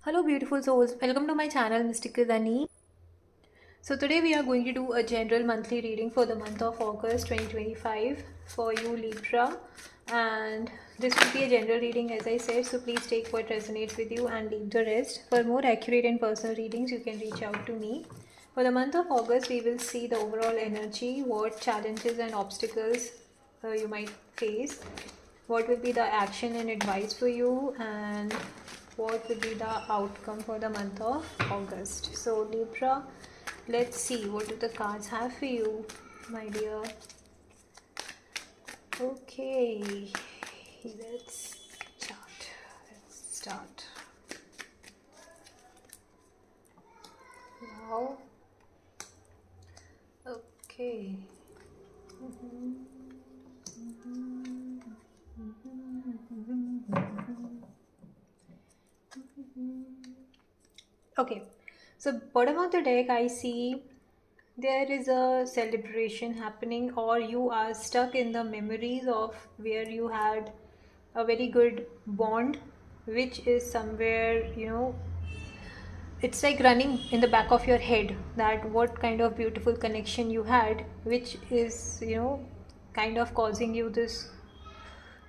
Hello, beautiful souls. Welcome to my channel, Mystical Dani. So, today we are going to do a general monthly reading for the month of August 2025 for you, Libra. And this will be a general reading, as I said. So, please take what resonates with you and leave the rest. For more accurate and personal readings, you can reach out to me. For the month of August, we will see the overall energy, what challenges and obstacles you might face, what will be the action and advice for you, and what will be the outcome for the month of August. So, Libra, let's see what do the cards have for you, my dear. Okay, let's start. Let's start. Wow. Okay. Okay, so bottom of the deck, I see there is a celebration happening, or you are stuck in the memories of where you had a very good bond, which is somewhere, it's like running in the back of your head that what kind of beautiful connection you had, which is, kind of causing you this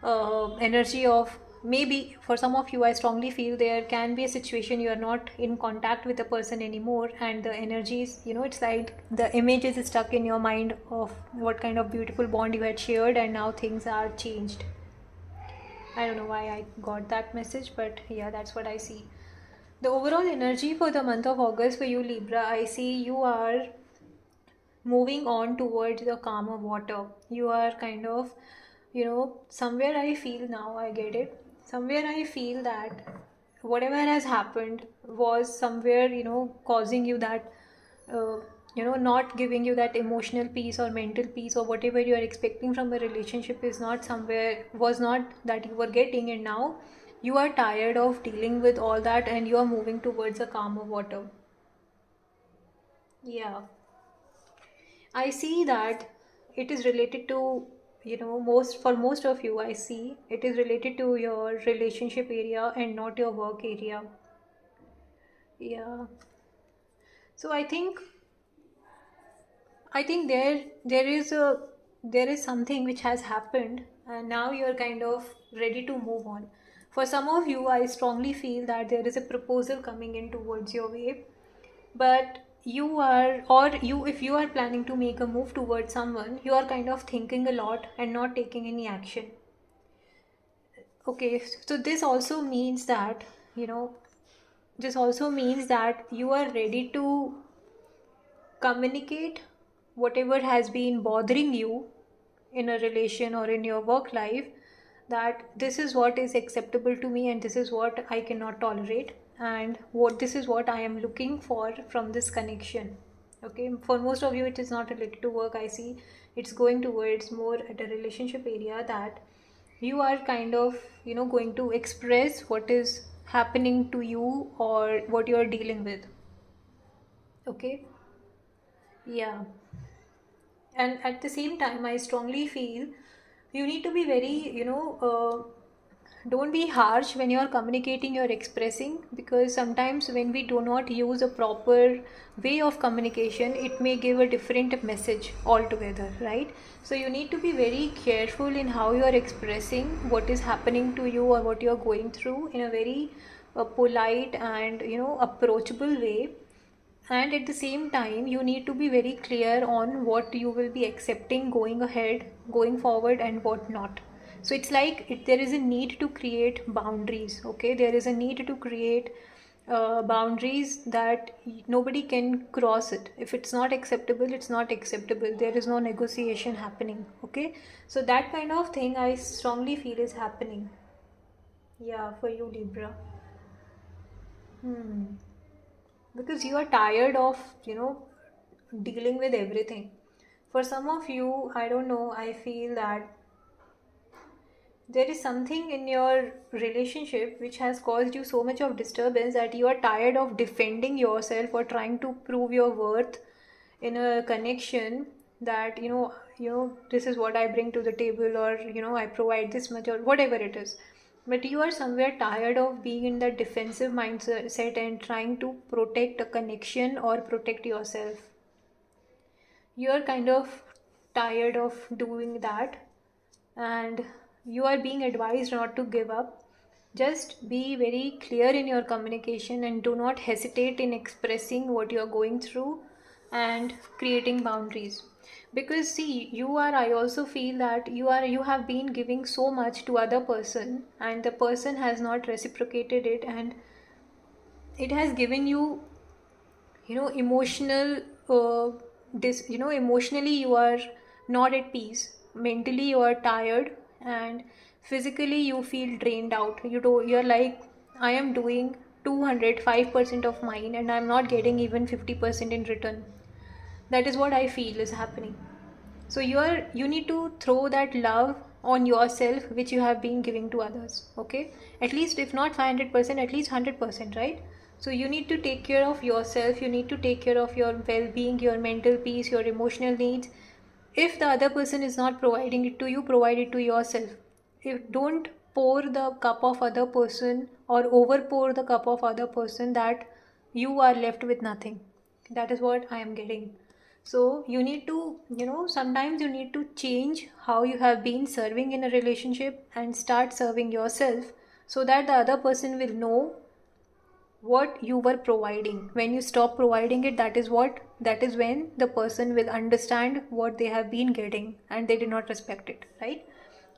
energy of, maybe for some of you, I strongly feel there can be a situation you are not in contact with the person anymore, and the energies, it's like the image is stuck in your mind of what kind of beautiful bond you had shared, and now things are changed. I don't know why I got that message, but yeah, that's what I see. The overall energy for the month of August for you, Libra, I see you are moving on towards the calmer water. You are kind of, somewhere I feel, now I get it. Somewhere I feel that whatever has happened was somewhere, causing you that, uh, not giving you that emotional peace or mental peace, or whatever you are expecting from a relationship is not somewhere, was not that you were getting, and now you are tired of dealing with all that and you are moving towards a calmer water. Yeah. I see that it is related to, most for most of you, I see it is related to your relationship area and not your work area. Yeah. So I think there is something which has happened, and now you're kind of ready to move on. For some of you, I strongly feel that there is a proposal coming in towards your way, but you are, or you, if you are planning to make a move towards someone, you are kind of thinking a lot and not taking any action. Okay, so this also means that, you know this also means that you are ready to communicate whatever has been bothering you in a relation or in your work life, that this is what is acceptable to me and this is what I cannot tolerate, and what this is what I am looking for from this connection. Okay, for most of you it is not related to work, I see it's going towards more at a relationship area, that you are kind of, going to express what is happening to you or what you are dealing with. Okay. Yeah. And at the same time, I strongly feel you need to be very, don't be harsh when you're communicating, you're expressing, because sometimes when we do not use a proper way of communication, it may give a different message altogether, right? So you need to be very careful in how you're expressing what is happening to you or what you're going through in a very polite and, approachable way. And at the same time, you need to be very clear on what you will be accepting going ahead, going forward, and what not. So it's like there is a need to create boundaries. Okay, there is a need to create boundaries that nobody can cross it. If it's not acceptable, it's not acceptable. There is no negotiation happening. Okay, so that kind of thing I strongly feel is happening. Yeah, for you, Libra. Hmm. Because you are tired of, dealing with everything. For some of you, I don't know, I feel that there is something in your relationship which has caused you so much of disturbance that you are tired of defending yourself or trying to prove your worth in a connection, that this is what I bring to the table, or I provide this much, or whatever it is. but you are somewhere tired of being in that defensive mindset and trying to protect a connection or protect yourself. You're kind of tired of doing that, and you are being advised not to give up. Just be very clear in your communication and do not hesitate in expressing what you're going through and creating boundaries. Because see, I also feel that you have been giving so much to other person and the person has not reciprocated it, and it has given you, emotional emotionally you are not at peace, mentally you are tired, and physically you feel drained out. You're like, I am doing 205% of mine and I'm not getting even 50% in return. That is what I feel is happening. So you need to throw that love on yourself which you have been giving to others. Okay, at least if not 500%, at least 100%, right? So you need to take care of yourself, you need to take care of your well-being, your mental peace, your emotional needs. If the other person is not providing it to you, provide it to yourself. If don't pour the cup of other person or over pour the cup of other person, that you are left with nothing. That is what I am getting. So you need to, sometimes you need to change how you have been serving in a relationship and start serving yourself, so that the other person will know what you were providing. When you stop providing it, that is when the person will understand what they have been getting and they did not respect it, right?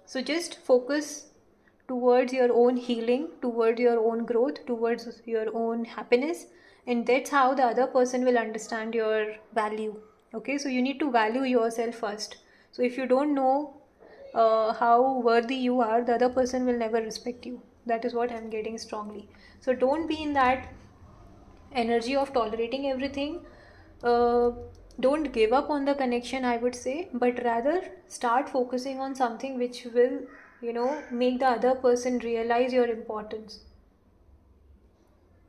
So just focus towards your own healing, towards your own growth, towards your own happiness, and that's how the other person will understand your value. Okay, so you need to value yourself first. So if you don't know how worthy you are, the other person will never respect you. That is what I'm getting strongly. So don't be in that energy of tolerating everything. uh, don't give up on the connection, I would say, but rather start focusing on something which will, make the other person realize your importance.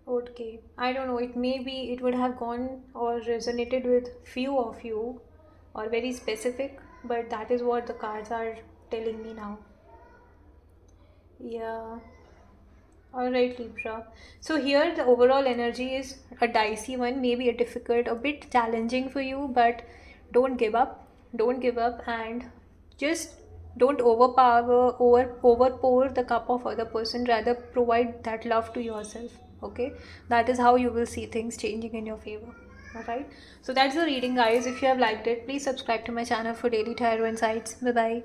Okay, I don't know, it would have gone or resonated with few of you or very specific, but that is what the cards are telling me now. Yeah. All right, Libra. So here the overall energy is a dicey one, maybe a difficult, a bit challenging for you, but don't give up. Don't give up, and just don't overpour the cup of other person. Rather provide that love to yourself. Okay, that is how you will see things changing in your favor. All right. So that's the reading, guys. If you have liked it, please subscribe to my channel for daily tarot insights. Bye bye.